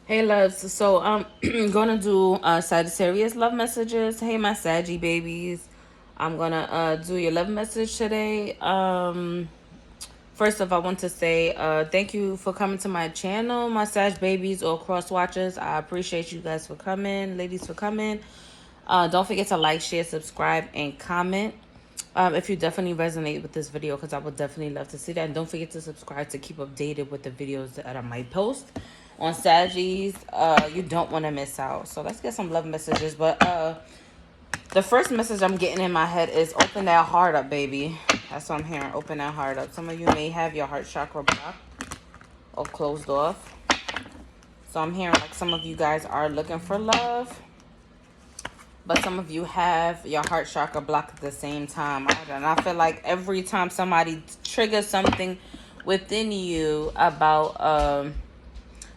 Hey loves, so I'm gonna do Sagittarius love messages. Hey my Saggy babies, I'm gonna do your love message today. First off, I want to say thank you for coming to my channel, my Sag babies or cross watchers. I appreciate you guys for coming, ladies for coming. Don't forget to like, share, subscribe, and comment. If you definitely resonate with this video, because I would definitely love to see that. And don't forget to subscribe to keep updated with the videos that I might post on Saggies. You don't want to miss out. So let's get some love messages. But the first message I'm getting in my head is open that heart up, baby. That's what I'm hearing. Open that heart up. Some of you may have your heart chakra blocked or closed off. So I'm hearing like some of you guys are looking for love, but some of you have your heart chakra blocked at the same time. And I feel like every time somebody triggers something within you about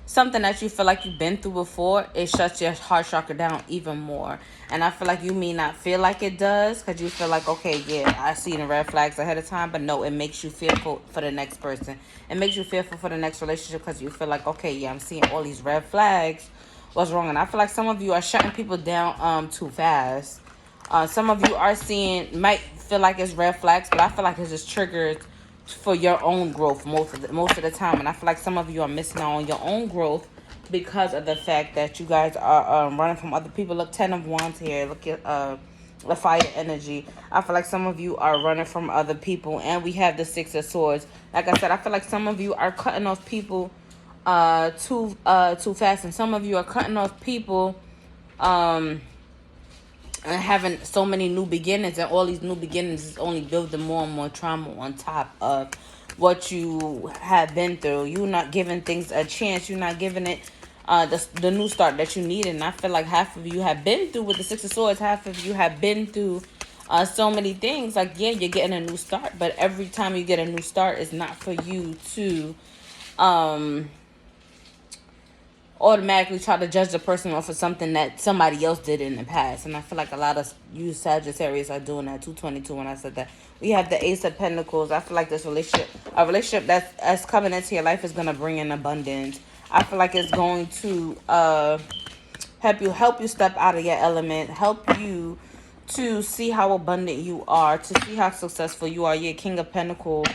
something that you feel like you've been through before, it shuts your heart chakra down even more. And I feel like you may not feel like it does, because you feel like, okay, yeah, I see the red flags ahead of time. But no, it makes you fearful for the next person. It makes you fearful for the next relationship, because you feel like, okay, yeah, I'm seeing all these red flags. What's wrong? And I feel like some of you are shutting people down too fast. Some of you are seeing, might feel like it's red flags, but I feel like it's just triggered for your own growth most of the time. And I feel like some of you are missing out on your own growth because of the fact that you guys are running from other people. Look, 10 of Wands here. Look at the fire energy. I feel like some of you are running from other people. And we have the 6 of Swords. Like I said, I feel like some of you are cutting off people too fast. And some of you are cutting off people and having so many new beginnings, and all these new beginnings is only building more and more trauma on top of what you have been through. You're not giving things a chance. You're not giving it the new start that you need. And I feel like half of you have been through with the 6 of Swords. Half of you have been through so many things. Like, yeah, you're getting a new start, but every time you get a new start, it's not for you to automatically try to judge the person off of something that somebody else did in the past. And I feel like a lot of you Sagittarius are doing that. 222 when I said that. We have the Ace of Pentacles. I feel like this relationship, a relationship that's coming into your life, is going to bring in abundance. I feel like it's going to help you step out of your element, help you to see how abundant you are, to see how successful you are. You're King of Pentacles.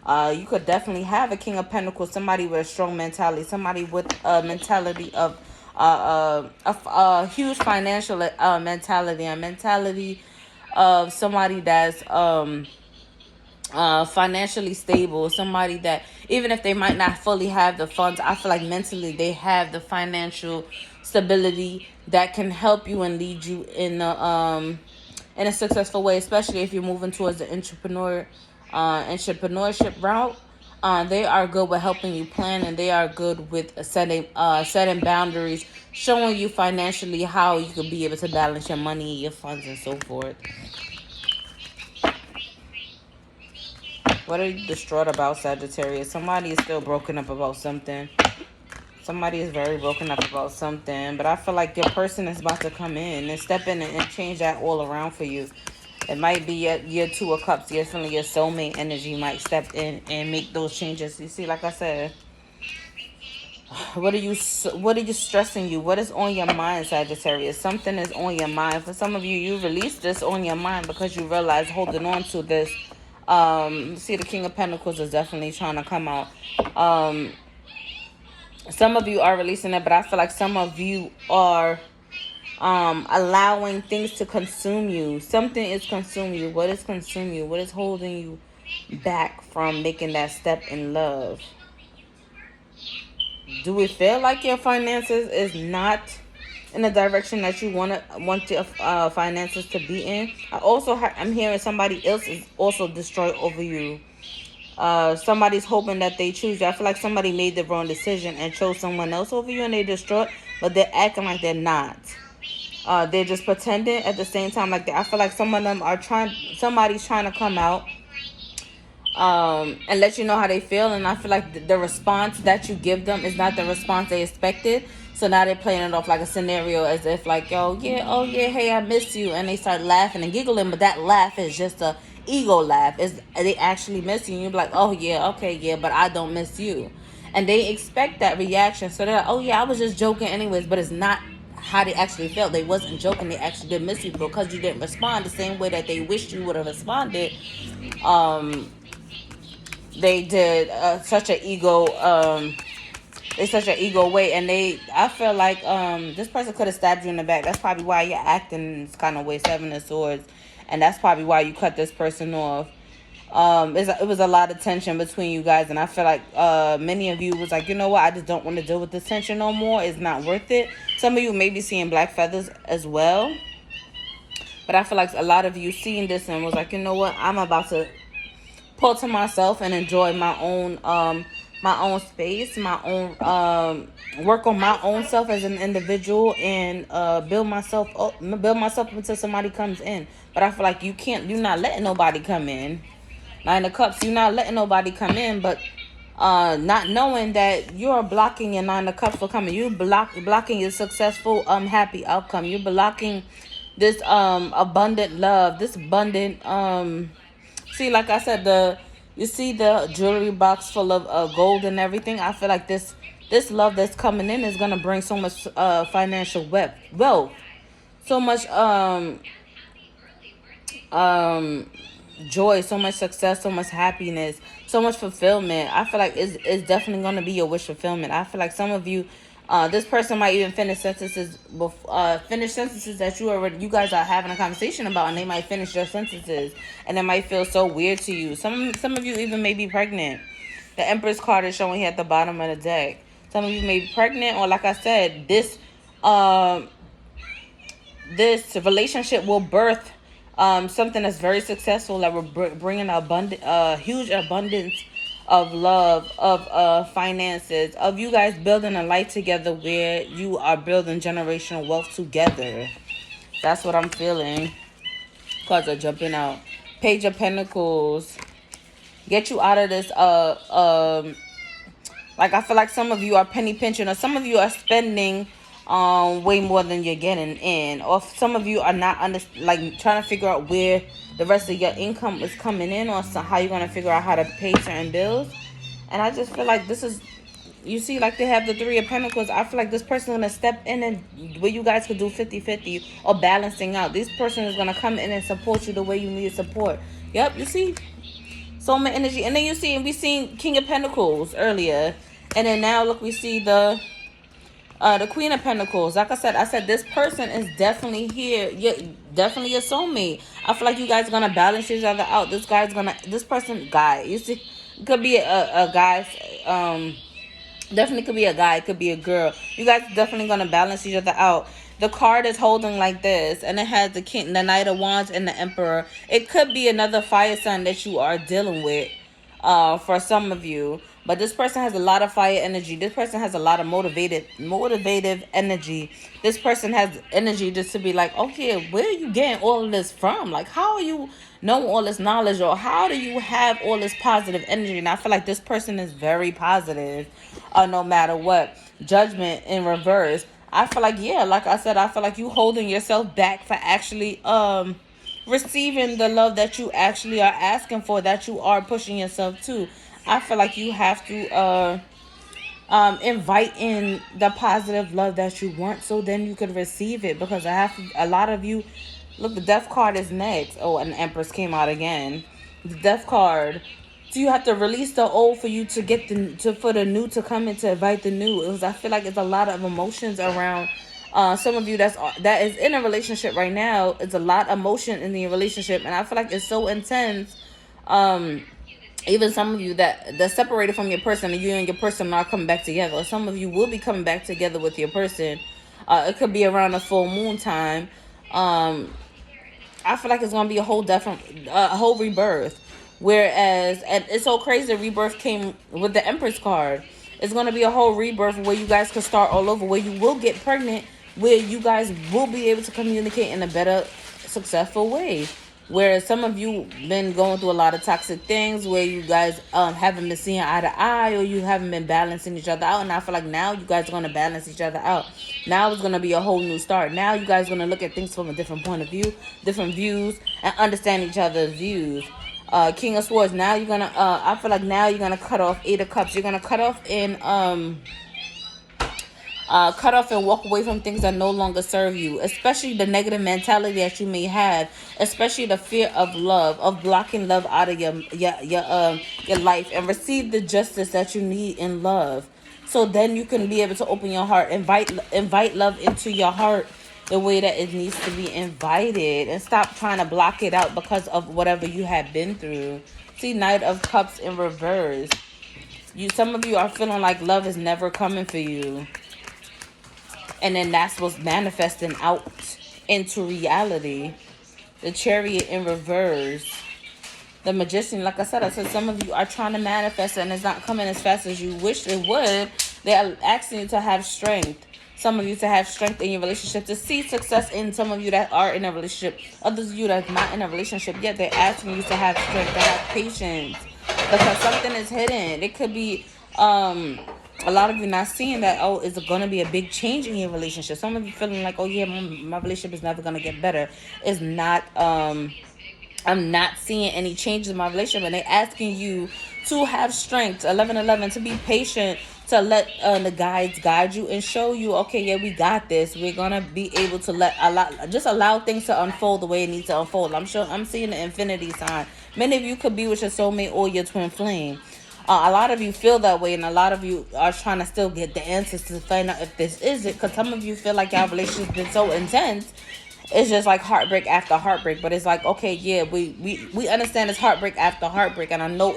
You could definitely have a King of Pentacles, somebody with a strong mentality, somebody with a mentality of a huge financial mentality, a mentality of somebody that's financially stable, somebody that even if they might not fully have the funds, I feel like mentally they have the financial stability that can help you and lead you in a successful way, especially if you're moving towards the entrepreneurship route. They are good with helping you plan, and they are good with setting boundaries, showing you financially how you could be able to balance your money, your funds, and so forth. What are you distraught about, Sagittarius? Somebody is still broken up about something. Somebody is very broken up about something. But I feel like your person is about to come in and step in and change that all around for you. It might be your 2 of Cups. Definitely your soulmate energy might step in and make those changes. You see, like I said, what are you stressing you? What is on your mind, Sagittarius? Something is on your mind. For some of you, you release this on your mind because you realize holding on to this. See, the King of Pentacles is definitely trying to come out. Some of you are releasing it, but I feel like some of you are allowing things to consume you. Something is consuming you. What is consuming you? What is holding you back from making that step in love? Do it feel like your finances is not in the direction that you want your finances to be in? I'm hearing somebody else is also destroyed over you. Somebody's hoping that they choose you. I feel like somebody made the wrong decision and chose someone else over you, and they destroyed, but they're acting like they're not. They're just pretending at the same time. Like I feel like some of them are somebody's trying to come out and let you know how they feel. And I feel like the response that you give them is not the response they expected. So now they're playing it off like a scenario as if like, oh yeah, hey, I miss you. And they start laughing and giggling, but that laugh is just a ego laugh. Is they actually miss you? And you're like, oh yeah, okay, yeah, but I don't miss you. and they expect that reaction. So they're like, oh yeah, I was just joking anyways, but it's not how they actually felt. They wasn't joking. They actually did miss you because you didn't respond the same way that they wished you would have responded. Um, they did such an ego. It's such an ego way, and I feel like this person could have stabbed you in the back. That's probably why you're acting this kind of way, Seven of Swords, and that's probably why you cut this person off. It was a lot of tension between you guys, and I feel like many of you was like, you know what, I just don't want to deal with this tension no more. It's not worth it. Some of you may be seeing black feathers as well, but I feel like a lot of you seeing this and was like, you know what, I'm about to pull to myself and enjoy my own space, my own work on my own self as an individual, and build myself up until somebody comes in. But I feel like you're not letting nobody come in. Nine of Cups, you're not letting nobody come in, but not knowing that you're blocking your Nine of Cups for coming. You blocking your successful happy outcome. You're blocking this abundant love, this abundant see, like I said, you see the jewelry box full of gold and everything. I feel like this love that's coming in is gonna bring so much financial wealth, so much joy, so much success, so much happiness, so much fulfillment. I feel like it's definitely gonna be your wish fulfillment. I feel like some of you, this person might even finish sentences that you guys are having a conversation about, and they might finish their sentences, and it might feel so weird to you. Some of you even may be pregnant. The Empress card is showing here at the bottom of the deck. Some of you may be pregnant, or like I said, this relationship will birth something that's very successful, that will bring an huge abundance of love, of finances, of you guys building a life together where you are building generational wealth together. That's what I'm feeling. Cards are jumping out. Page of Pentacles. Get you out of this like, I feel like some of you are penny pinching, or some of you are spending way more than you're getting in, or some of you are not trying to figure out where the rest of your income is coming in, or how you're going to figure out how to pay certain bills. And I just feel like this is, you see, like they have the Three of Pentacles. I feel like this person is going to step in, and where you guys could do 50-50 or balancing out. This person is going to come in and support you the way you need support. Yep, you see, soulmate energy. And then you see, we seen King of Pentacles earlier, and then now look, we see the Queen of Pentacles. Like I said this person is definitely here. You're definitely a soulmate. I feel like you guys are gonna balance each other out. This guy, you see, it could be a guy. Definitely could be a guy. It could be a girl. You guys are definitely gonna balance each other out. The card is holding like this, and it has the King, the Knight of Wands, and the Emperor. It could be another fire sign that you are dealing with. For some of you, but this person has a lot of fire energy. This person has a lot of motivative energy. This person has energy just to be like, okay, where are you getting all of this from? Like, how are you know all this knowledge, or how do you have all this positive energy? And I feel like this person is very positive, no matter what. Judgment in reverse. I feel like, yeah, like I said, I feel like you holding yourself back for actually receiving the love that you actually are asking for, that you are pushing yourself to. I feel like you have to invite in the positive love that you want, so then you could receive it. Because a lot of you, look, the Death card is next. Oh, and the Empress came out again. The Death card. So you have to release the old for you to get for the new to come in, to invite the new. I feel like it's a lot of emotions around. Some of you that is in a relationship right now, it's a lot of emotion in the relationship, and I feel like it's so intense. Even some of you that's separated from your person, and you and your person are coming back together. Or some of you will be coming back together with your person. It could be around the full moon time. I feel like it's gonna be a whole rebirth. Whereas, and it's so crazy, the rebirth came with the Empress card. It's gonna be a whole rebirth where you guys can start all over, where you will get pregnant, where you guys will be able to communicate in a better, successful way. Whereas some of you been going through a lot of toxic things, where you guys haven't been seeing eye to eye, or you haven't been balancing each other out. And I feel like now you guys are going to balance each other out. Now it's going to be a whole new start. Now you guys are going to look at things from a different point of view, different views, and understand each other's views. King of Swords. Now you're gonna I feel like now you're gonna cut off Eight of Cups. You're gonna cut off and walk away from things that no longer serve you, especially the negative mentality that you may have, especially the fear of love, of blocking love out of your life, and receive the justice that you need in love. So then you can be able to open your heart, invite love into your heart the way that it needs to be invited, and stop trying to block it out because of whatever you have been through. See, Knight of Cups in reverse. Some of you are feeling like love is never coming for you. And then that's what's manifesting out into reality. The Chariot in reverse. The Magician, like I said some of you are trying to manifest and it's not coming as fast as you wish it would. They are asking you to have strength. Some of you to have strength in your relationship, to see success in some of you that are in a relationship. Others of you that's not in a relationship yet, they're asking you to have strength, to have patience. Because something is hidden. It could be a lot of you not seeing that, oh, is it going to be a big change in your relationship? Some of you feeling like, oh yeah, my relationship is never going to get better. It's not, I'm not seeing any changes in my relationship. And they're asking you to have strength, 1111, to be patient, to let the guides guide you and show you, okay, yeah, we got this. We're going to be able to allow things to unfold the way it needs to unfold. I'm seeing the infinity sign. Many of you could be with your soulmate or your twin flame. A lot of you feel that way, and a lot of you are trying to still get the answers to find out if this is it, because some of you feel like your relationship's been so intense, it's just like heartbreak after heartbreak. But it's like, okay, yeah, we understand it's heartbreak after heartbreak, and I know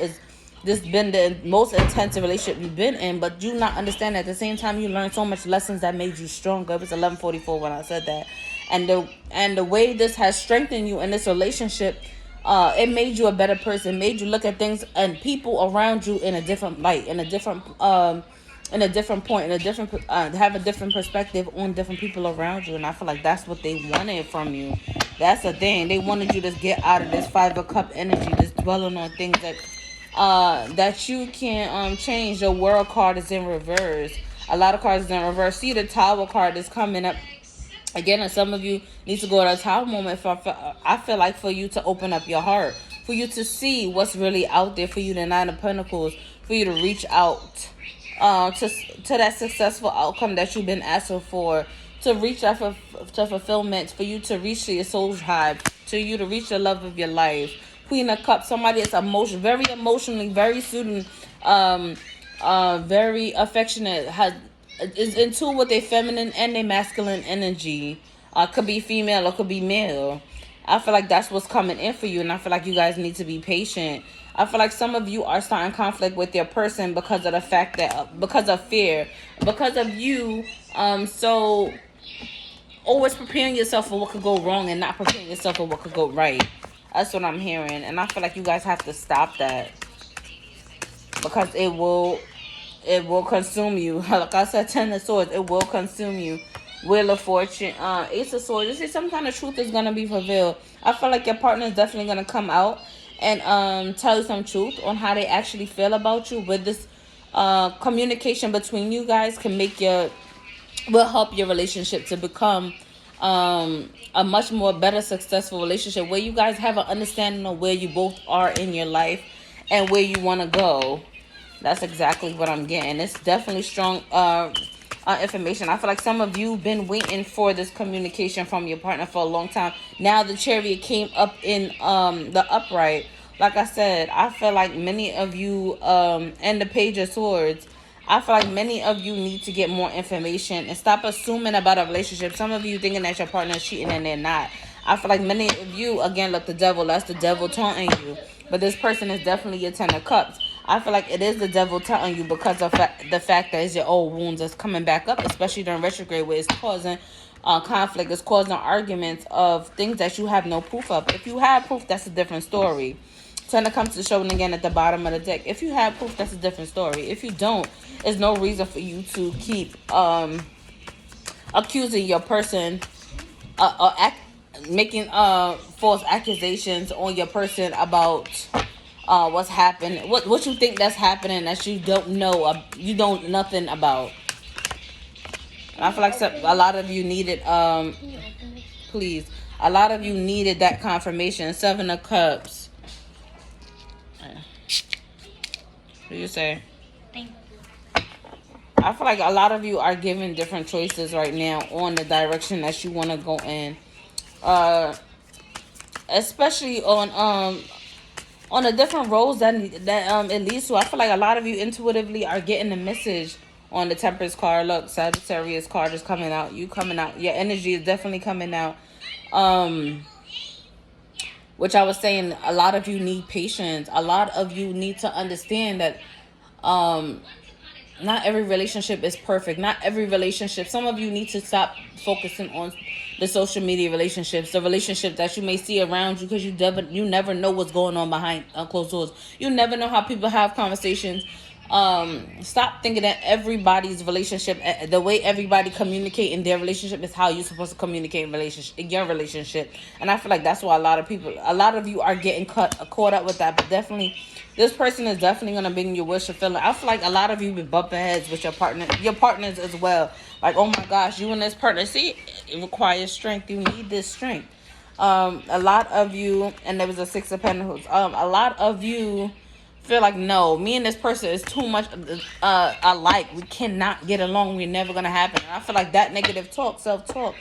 this been the most intense relationship you've been in, but you not understand at the same time you learned so much lessons that made you stronger. It was 11:44 when I said that, and the way this has strengthened you in this relationship. It made you a better person, made you look at things and people around you in a different light, in a different point, have a different perspective on different people around you. And I feel like that's what they wanted from you. That's the thing. They wanted you to get out of this Five of Cup energy, this dwelling on things that you can change. The World card is in reverse. A lot of cards is in reverse. See, the Tower card is coming up. Again, and some of you need to go to a Tower moment. I feel like for you to open up your heart, for you to see what's really out there, for you to Nine of Pentacles, for you to reach out to that successful outcome that you've been asking for, to reach out to fulfillment, for you to reach to your soul tribe, to you to reach the love of your life. Queen of Cups, somebody that's very emotionally, very soothing, very affectionate, is in tune with their feminine and their masculine energy. Could be female or could be male. I feel like that's what's coming in for you, and I feel like you guys need to be patient. I feel like some of you are starting conflict with your person because of the fact that, because of fear, because of you, so always preparing yourself for what could go wrong and not preparing yourself for what could go right. That's what I'm hearing, and I feel like you guys have to stop that, because it will consume you. Like I said, Ten of Swords, it will consume you. Wheel of Fortune, Ace of Swords. You see, some kind of truth is gonna be revealed. I feel like your partner is definitely gonna come out and tell you some truth on how they actually feel about you. With this communication between you guys will help your relationship to become a much more better, successful relationship, where you guys have an understanding of where you both are in your life and where you want to go. That's exactly what I'm getting. It's definitely strong information. I feel like some of you been waiting for this communication from your partner for a long time. Now the Chariot came up in the upright. Like I said, I feel like many of you, and the Page of Swords, I feel like many of you need to get more information and stop assuming about a relationship. Some of you thinking that your partner is cheating and they're not. I feel like many of you, again, look, the devil, that's the devil taunting you. But this person is definitely your Ten of Cups. I feel like it is the devil telling you, because of the fact that it's your old wounds that's coming back up, especially during retrograde, where it's causing conflict, it's causing arguments of things that you have no proof of. If you have proof, that's a different story. Ten of Cups is showing again at the bottom of the deck. If you have proof, that's a different story. If you don't, there's no reason for you to keep accusing your person or making false accusations on your person about what's happening, what you think that's happening that you don't know, you don't nothing about. And I feel like a lot of you needed please, a lot of you needed that confirmation. Seven of Cups. What do you say? I feel like a lot of you are given different choices right now on the direction that you want to go in. Especially on the different roles that it leads to. I feel like a lot of you intuitively are getting the message on the Temperance card. Look, Sagittarius card is coming out. You coming out. Your energy is definitely coming out. Which I was saying, a lot of you need patience. A lot of you need to understand that not every relationship is perfect. Not every relationship. Some of you need to stop focusing on the social media relationships, the relationship that you may see around you, because you never know what's going on behind closed doors. You never know how people have conversations. Stop thinking that everybody's relationship, the way everybody communicate in their relationship, is how you're supposed to communicate in your relationship. And I feel like that's why a lot of you are getting caught up with that. But definitely, this person is definitely gonna bring you wish fulfilling. I feel like a lot of you been bumping heads with your partners as well. Like, oh my gosh, you and this partner, see, it requires strength. You need this strength. A lot of you, and there was a Six of Pentacles. A lot of you feel like, no, me and this person is too much alike. We cannot get along. We're never gonna happen. And I feel like that negative talk, self-talk,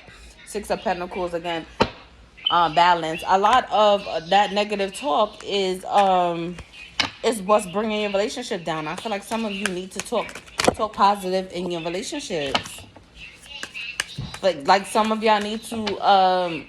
Six of Pentacles again, balance. A lot of that negative talk is what's bringing your relationship down. I feel like some of you need to talk positive in your relationships. Like some of y'all need to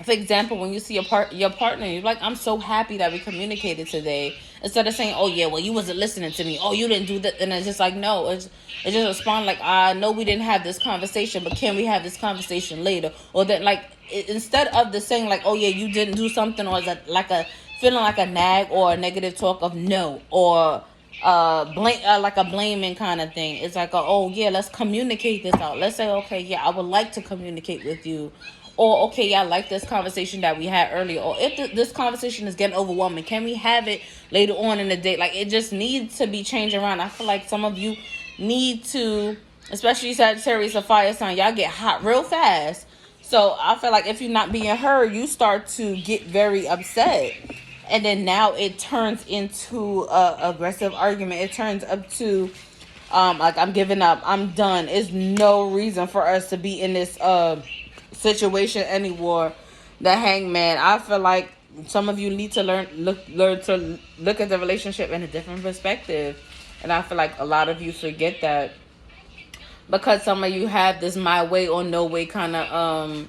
for example, when you see your partner, you're like, I'm so happy that we communicated today. Instead of saying, oh yeah, well, you wasn't listening to me. Oh, you didn't do that. And it's just like, no, it's just respond like, I know we didn't have this conversation, but can we have this conversation later? Or that, like, instead of the saying like, oh yeah, you didn't do something, or is that like a feeling like a nag or a negative talk of no, or blame, like a blaming kind of thing. It's like, oh yeah, let's communicate this out. Let's say, okay, yeah, I would like to communicate with you. Or, okay, yeah, I like this conversation that we had earlier. Or if this conversation is getting overwhelming, can we have it later on in the day? Like, it just needs to be changed around. I feel like some of you need to, especially Sagittarius, a fire sign, y'all get hot real fast. So I feel like if you're not being heard, you start to get very upset. And then now it turns into a aggressive argument. It turns up to, like, I'm giving up. I'm done. There's no reason for us to be in this situation anymore. The Hangman. I feel like some of you need to learn to look at the relationship in a different perspective, and I feel like a lot of you forget that because some of you have this my way or no way kind of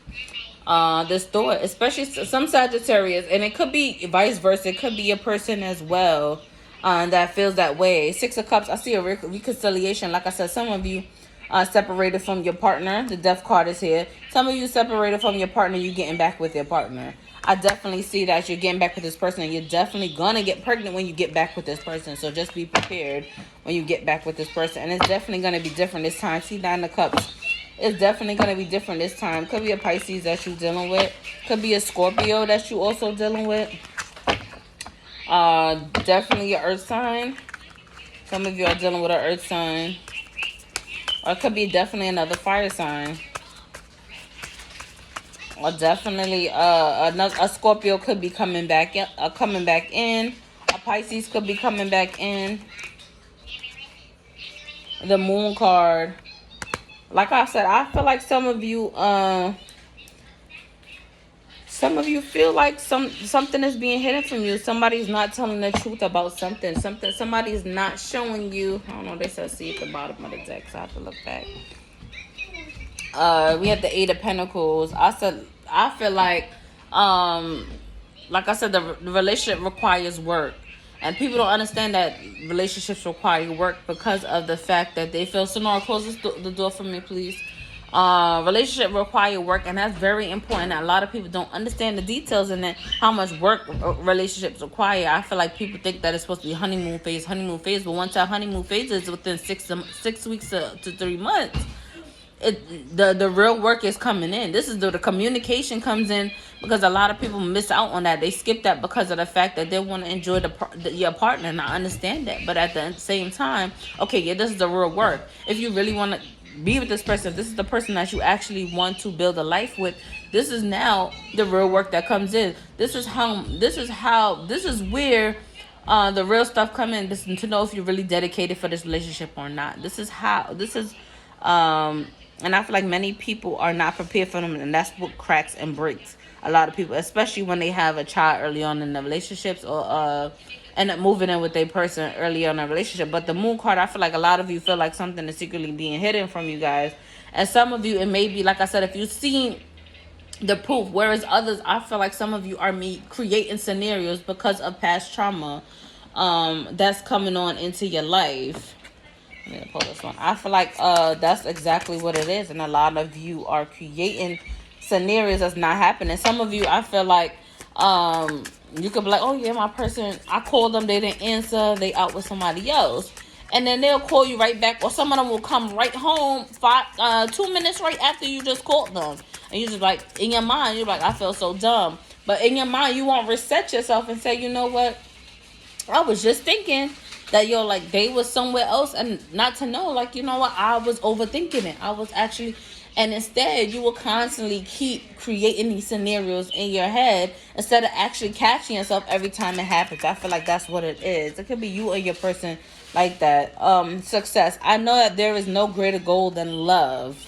this thought, especially some Sagittarius, and it could be vice versa. It could be a person as well that feels that way. Six of Cups. I see a reconciliation. Like I said, some of you separated from your partner. The Death card is here. Some of you separated from your partner. You getting back with your partner. I definitely see that you're getting back with this person, and you're definitely gonna get pregnant when you get back with this person. So just be prepared when you get back with this person, and it's definitely gonna be different this time. See, Nine of Cups. It's definitely gonna be different this time. Could be a Pisces that you're dealing with. Could be a Scorpio that you also dealing with. Definitely your Earth sign. Some of you are dealing with an Earth sign. Or it could be definitely another fire sign. Or definitely a Scorpio could be coming back in. A Pisces could be coming back in. The Moon card. Like I said, I feel like some of you feel like something is being hidden from you. Somebody's not telling the truth about something. Somebody's not showing you. I don't know, they said see at the bottom of the deck, so I have to look back. We have the Eight of Pentacles. I feel like I said, the relationship requires work. And people don't understand that relationships require work because of the fact that they feel. Sonora, close the door for me, please. Relationship require work, and that's very important. A lot of people don't understand the details in it, how much work relationships require. I feel like people think that it's supposed to be honeymoon phase, but once our honeymoon phase is within 6 weeks to 3 months, the real work is coming in. This is the communication comes in, because a lot of people miss out on that. They skip that because of the fact that they want to enjoy your partner, and I understand that. But at the same time, okay, yeah, this is the real work. If you really want to be with this person, this is the person that you actually want to build a life with, this is now the real work that comes in. This is where the real stuff coming, this to know if you're really dedicated for this relationship or not. And I feel like many people are not prepared for them, and that's what cracks and breaks a lot of people, especially when they have a child early on in the relationships, or end up moving in with a person early on in a relationship. But the moon card, I feel like a lot of you feel like something is secretly being hidden from you guys, and some of you, it may be, like I said, if you've seen the proof, whereas others, I feel like some of you are creating scenarios because of past trauma that's coming on into your life. Let me pull this one. I feel like that's exactly what it is, and a lot of you are creating scenarios that's not happening. Some of you, I feel like you could be like, oh yeah, my person, I called them, they didn't answer, they out with somebody else, and then they'll call you right back, or some of them will come right home 2 minutes right after you just called them, and you just like, in your mind, you're like, I feel so dumb, but in your mind, you won't reset yourself and say, you know what, I was just thinking that, yo, like, they was somewhere else, and not to know, like, you know what, I was overthinking it. I was actually, and instead, you will constantly keep creating these scenarios in your head instead of actually catching yourself every time it happens. I feel like that's what it is. It could be you or your person like that. Success. I know that there is no greater goal than love.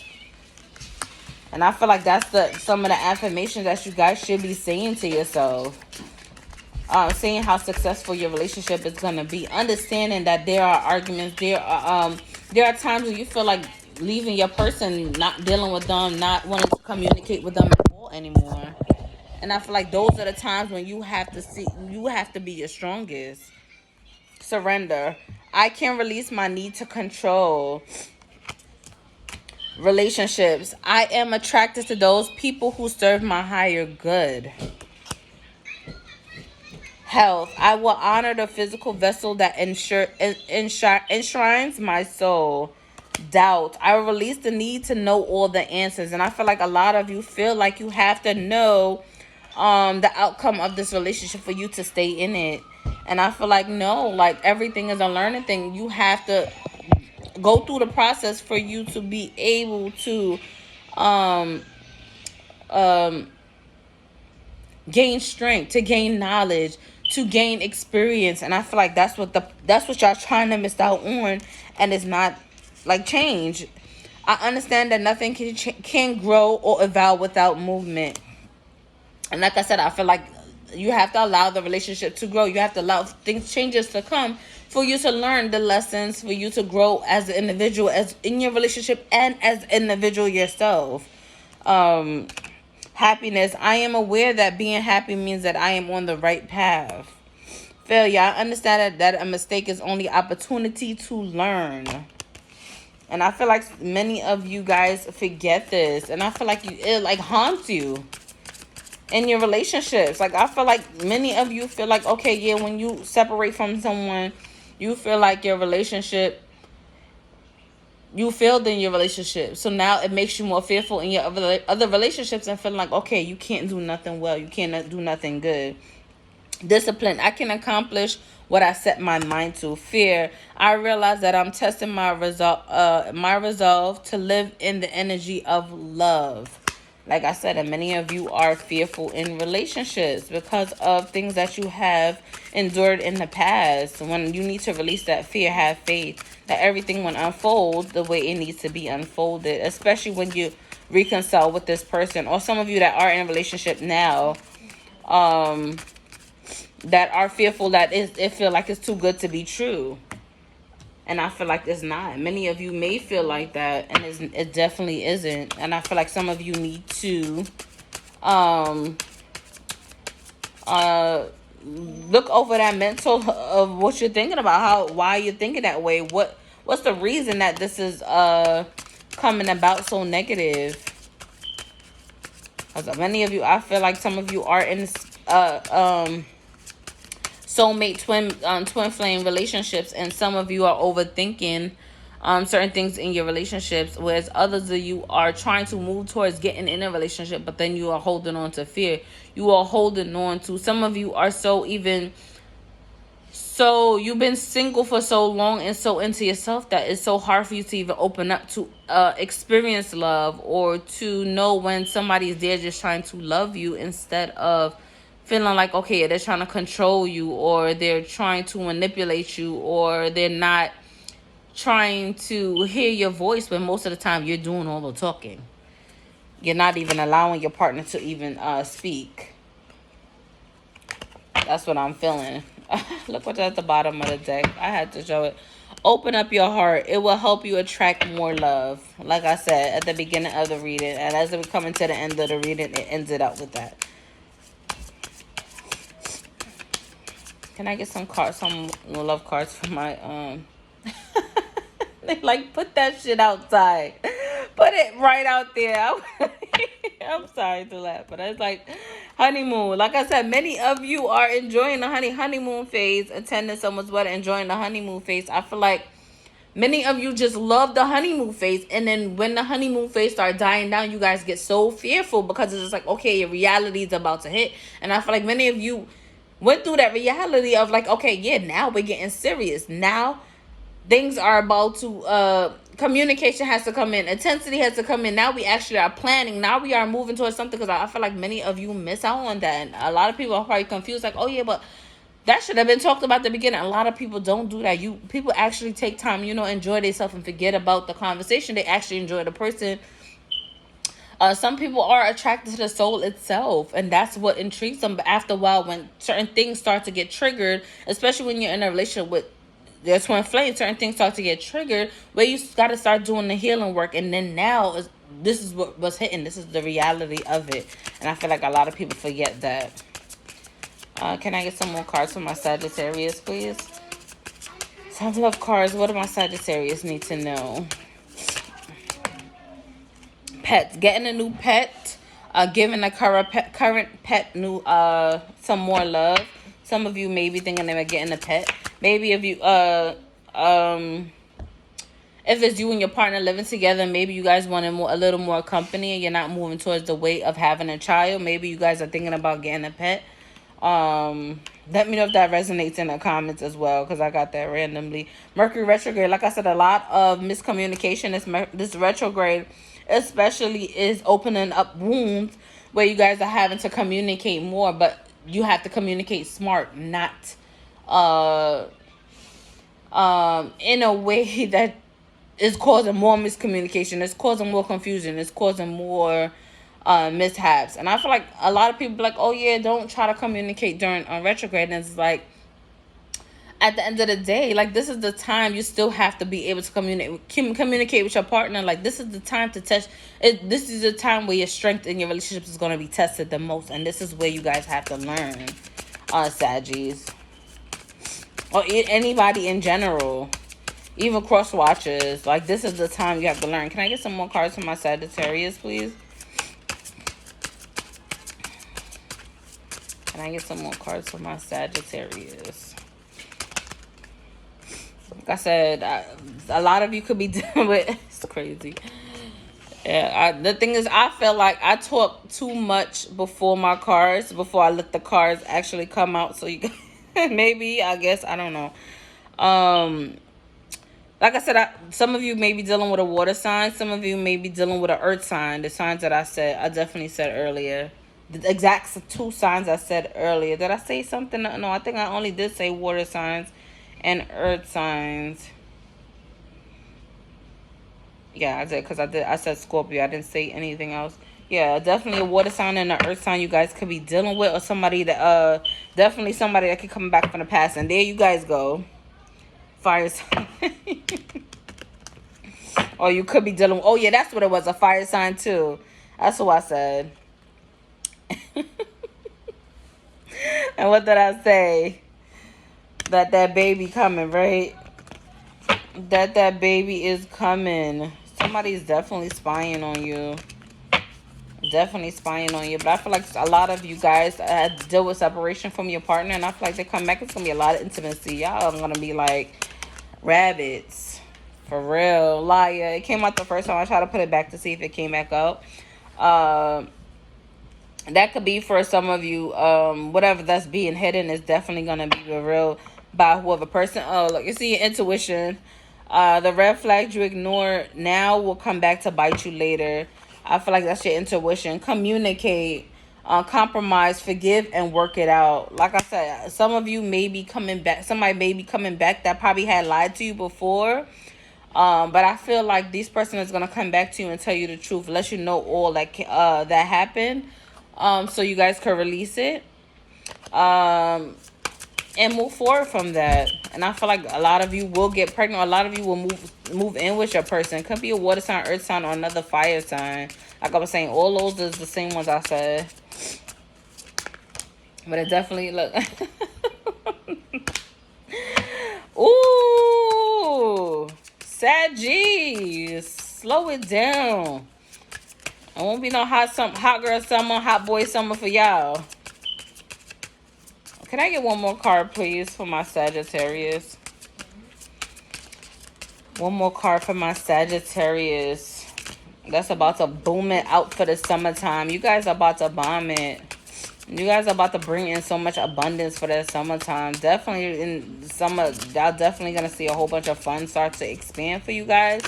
And I feel like that's some of the affirmations that you guys should be saying to yourself. Seeing how successful your relationship is going to be, understanding that there are arguments, there are times when you feel like leaving your person, not dealing with them, not wanting to communicate with them at all anymore. And I feel like those are the times when you have to be your strongest. Surrender. I can release my need to control relationships. I am attracted to those people who serve my higher good. Health. I will honor the physical vessel that enshrines my soul. Doubt. I will release the need to know all the answers. And I feel like a lot of you feel like you have to know the outcome of this relationship for you to stay in it. And I feel like, no, like, everything is a learning thing. You have to go through the process for you to be able to gain strength, to gain knowledge, to gain experience. And I feel like that's what y'all trying to miss out on, and it's not like change. I understand that nothing can grow or evolve without movement. And like I said, I feel like you have to allow the relationship to grow. You have to allow changes to come for you to learn the lessons, for you to grow as an individual, as in your relationship, and as an individual yourself. Happiness. I am aware that being happy means that I am on the right path. Failure. I understand that a mistake is only opportunity to learn. And I feel like many of you guys forget this. And I feel like it like haunts you in your relationships. Like, I feel like many of you feel like, okay, yeah, when you separate from someone, you feel like your relationship, you failed in your relationship. So now it makes you more fearful in your other relationships, and feeling like, okay, you can't do nothing well. You can't do nothing good. Discipline. I can accomplish what I set my mind to. Fear. I realize that I'm testing my resolve to live in the energy of love. Like I said, and many of you are fearful in relationships because of things that you have endured in the past. When you need to release that fear, have faith that everything will unfold the way it needs to be unfolded, especially when you reconcile with this person. Or some of you that are in a relationship now, that are fearful that it feel like it's too good to be true. And I feel like it's not. Many of you may feel like that, and it definitely isn't. And I feel like some of you need to look over that mental of what you're thinking about, why you're thinking that way. What's the reason that this is coming about so negative? Because many of you, I feel like some of you are in soulmate twin flame relationships, and some of you are overthinking certain things in your relationships, whereas others of you are trying to move towards getting in a relationship, but then you are holding on to fear. You are holding on to, some of you are so you've been single for so long and so into yourself that it's so hard for you to even open up to experience love, or to know when somebody is there just trying to love you instead of feeling like, okay, they're trying to control you, or they're trying to manipulate you, or they're not trying to hear your voice, but most of the time you're doing all the talking. You're not even allowing your partner to even speak. That's what I'm feeling. Look what's at the bottom of the deck. I had to show it. Open up your heart. It will help you attract more love. Like I said at the beginning of the reading. And as we're coming to the end of the reading, it ended up with that. Can I get some cards, some love cards for my they like, put that shit outside. Put it right out there. I'm sorry to laugh, but it's like honeymoon. Like I said, many of you are enjoying the honeymoon phase, attending someone's wedding, enjoying the honeymoon phase. I feel like many of you just love the honeymoon phase, and then when the honeymoon phase start dying down, you guys get so fearful because it's just like, okay, your reality is about to hit. And I feel like many of you went through that reality of like, okay, yeah, now we're getting serious. Now things are about to communication has to come in, intensity has to come in. Now we actually are planning, now we are moving towards something, because I feel like many of you miss out on that. And a lot of people are probably confused, like, oh yeah, but that should have been talked about at the beginning. A lot of people don't do that. People actually take time, enjoy themselves and forget about the conversation. They actually enjoy the person. Some people are attracted to the soul itself, and that's what intrigues them. But after a while, when certain things start to get triggered, especially when you're in a relationship with their twin flame, certain things start to get triggered where you got to start doing the healing work. And then now this is what's hitting. This is the reality of it. And I feel like a lot of people forget that. Can I get some more cards for my Sagittarius, please? Some love cards. What do my Sagittarius need to know? Pets. Getting a new pet. Giving a current pet new some more love. Some of you may be thinking about getting a pet. Maybe if you if it's you and your partner living together, maybe you guys want a little more company, and you're not moving towards the way of having a child. Maybe you guys are thinking about getting a pet. Let me know if that resonates in the comments as well, because I got that randomly. Mercury retrograde, like I said, a lot of miscommunication. This retrograde especially is opening up wounds where you guys are having to communicate more, but you have to communicate smart, not in a way that is causing more miscommunication. It's causing more confusion. It's causing more mishaps. And I feel like a lot of people be like, oh yeah, don't try to communicate during retrograde. And it's like, at the end of the day, like, this is the time you still have to be able to communicate with your partner. Like, this is the time to test it. This is the time where your strength in your relationships is going to be tested the most, and this is where you guys have to learn, Saggies, or anybody in general, even cross watchers. Like, this is the time you have to learn. Can I get some more cards from my Sagittarius, please? Can I get some more cards from my Sagittarius? Like I said, a lot of you could be dealing with, it's crazy. Yeah, the thing is, I feel like I talk too much before my cards, before I let the cards actually come out. So you maybe, I guess, I don't know. Like I said, some of you may be dealing with a water sign. Some of you may be dealing with an earth sign. The signs that I definitely said earlier. The exact 2 signs I said earlier. Did I say something? No, I think I only did say water signs and earth signs. Yeah, I did, because I said Scorpio. I didn't say anything else. Yeah, definitely a water sign and an earth sign you guys could be dealing with, or somebody that definitely somebody that could come back from the past. And there you guys go. Fire sign. Or you could be dealing with, oh yeah, that's what it was, a fire sign too. That's what I said. And what did I say? That baby coming, right? That baby is coming. Somebody's definitely spying on you. Definitely spying on you. But I feel like a lot of you guys deal with separation from your partner, and I feel like they come back, it's gonna be a lot of intimacy. Y'all are gonna be like rabbits. For real. Liar. It came out the first time. I tried to put it back to see if it came back out. That could be for some of you. Whatever that's being hidden is definitely gonna be revealed by whoever person. Oh, look, you see your intuition. The red flags you ignore now will come back to bite you later. I feel like that's your intuition. Communicate. compromise, forgive, and work it out. Like I said, some of you may be coming back. Somebody may be coming back that probably had lied to you before. But I feel like this person is gonna come back to you and tell you the truth, let you know all that happened, so you guys could release it, and move forward from that. And I feel like a lot of you will get pregnant. A lot of you will move in with your person. Could be a water sign, earth sign, or another fire sign. Like I was saying, all those is the same ones I said. But it definitely look. Ooh, Saggies, slow it down. It won't be no hot girl summer, hot boy summer for y'all. Can I get one more card, please, for my Sagittarius? One more card for my Sagittarius. That's about to boom it out for the summertime. You guys are about to bomb it. You guys are about to bring in so much abundance for that summertime. Definitely in summer, y'all definitely going to see a whole bunch of fun start to expand for you guys.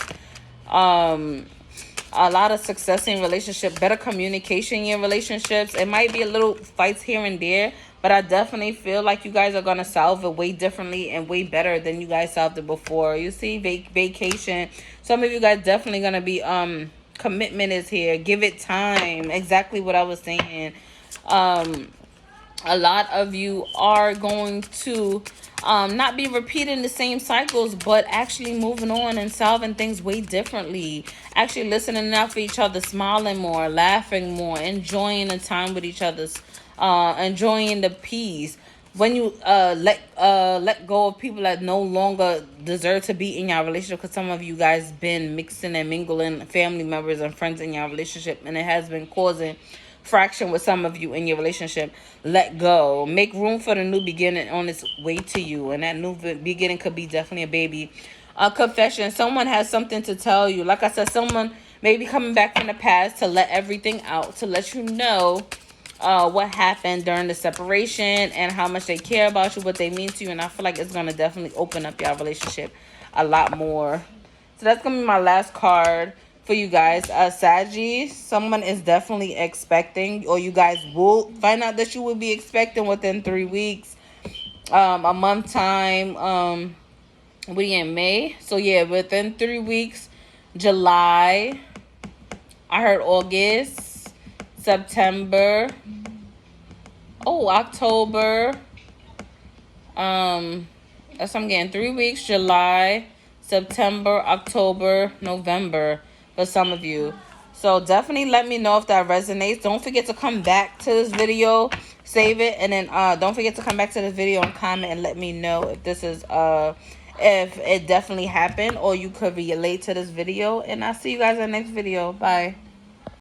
A lot of success in relationship, better communication in your relationships. It might be a little fights here and there, but I definitely feel like you guys are going to solve it way differently and way better than you guys solved it before. You see, vacation. Some of you guys definitely going to be, commitment is here. Give it time. Exactly what I was saying. A lot of you are going to not be repeating the same cycles, but actually moving on and solving things way differently. Actually listening out for each other, smiling more, laughing more, enjoying the time with each other, enjoying the peace. When you let go of people that no longer deserve to be in your relationship, because some of you guys been mixing and mingling family members and friends in your relationship, and it has been causing fraction with some of you in your relationship. Let go. Make room for the new beginning on its way to you, and that new beginning could be definitely a baby. Confession. Someone has something to tell you. Like I said, someone may be coming back from the past to let everything out, to let you know what happened during the separation and how much they care about you, what they mean to you. And I feel like it's going to definitely open up your relationship a lot more. So that's going to be my last card for you guys. Saggy, someone is definitely expecting, or you guys will find out that you will be expecting within 3 weeks, a month time. We in May, so yeah, within 3 weeks. July, I heard August, September, October. That's what I'm getting. 3 weeks. July, September, October, November for some of you. So definitely let me know if that resonates. Don't forget to come back to this video, save it, and then don't forget to come back to this video and comment and let me know if this is if it definitely happened or you could relate to this video. And I'll see you guys in the next video. Bye.